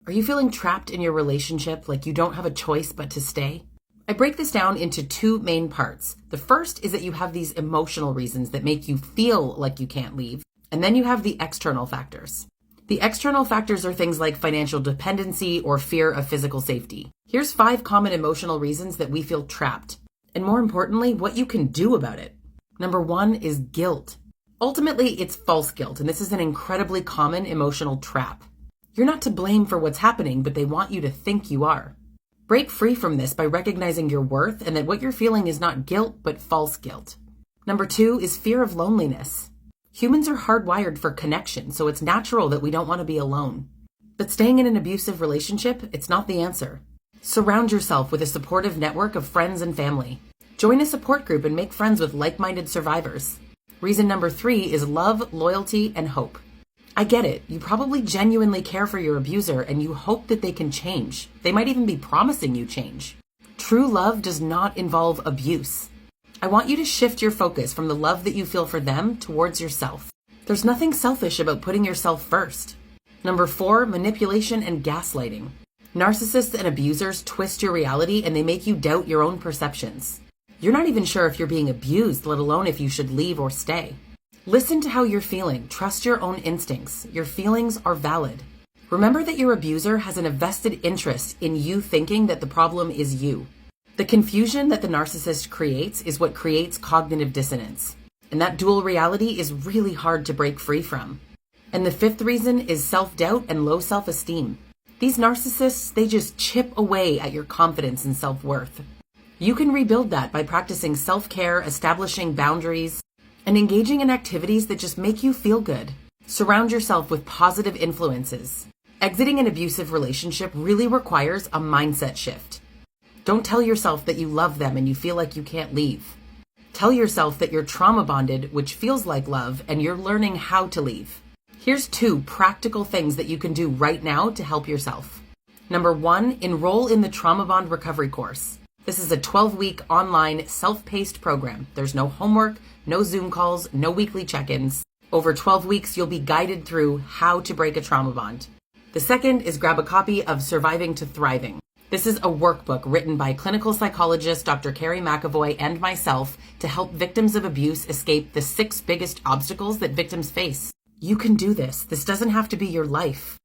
Are you feeling trapped in your relationship, like you don't have a choice but to stay? I break this down into two main parts. The first is that you have these emotional reasons that make you feel like you can't leave. And then you have the external factors. The external factors are things like financial dependency or fear of physical safety. Here's 5 common emotional reasons that we feel trapped. And more importantly, what you can do about it. Number 1 is guilt. Ultimately, it's false guilt, and this is an incredibly common emotional trap. You're not to blame for what's happening, but they want you to think you are. Break free from this by recognizing your worth and that what you're feeling is not guilt, but false guilt. Number 2 is fear of loneliness. Humans are hardwired for connection, so it's natural that we don't want to be alone. But staying in an abusive relationship, it's not the answer. Surround yourself with a supportive network of friends and family. Join a support group and make friends with like-minded survivors. Reason number 3 is love, loyalty, and hope. I get it. You probably genuinely care for your abuser and you hope that they can change. They might even be promising you change. True love does not involve abuse. I want you to shift your focus from the love that you feel for them towards yourself. There's nothing selfish about putting yourself first. Number 4, manipulation and gaslighting. Narcissists and abusers twist your reality and they make you doubt your own perceptions. You're not even sure if you're being abused, let alone if you should leave or stay. Listen to how you're feeling. Trust your own instincts. Your feelings are valid. Remember that your abuser has a vested interest in you thinking that the problem is you. The confusion that the narcissist creates is what creates cognitive dissonance. And that dual reality is really hard to break free from. And the 5th reason is self-doubt and low self-esteem. These narcissists, they just chip away at your confidence and self-worth. You can rebuild that by practicing self-care, establishing boundaries, and engaging in activities that just make you feel good. Surround yourself with positive influences. Exiting an abusive relationship really requires a mindset shift. Don't tell yourself that you love them and you feel like you can't leave. Tell yourself that you're trauma bonded, which feels like love, and you're learning how to leave. Here's 2 practical things that you can do right now to help yourself. Number 1, enroll in the Trauma Bond Recovery course. This is a 12-week online self-paced program. There's no homework, no Zoom calls, no weekly check-ins. Over 12 weeks, you'll be guided through how to break a trauma bond. The second is grab a copy of Surviving to Thriving. This is a workbook written by clinical psychologist Dr. Carrie McAvoy and myself to help victims of abuse escape the 6 biggest obstacles that victims face. You can do this. This doesn't have to be your life.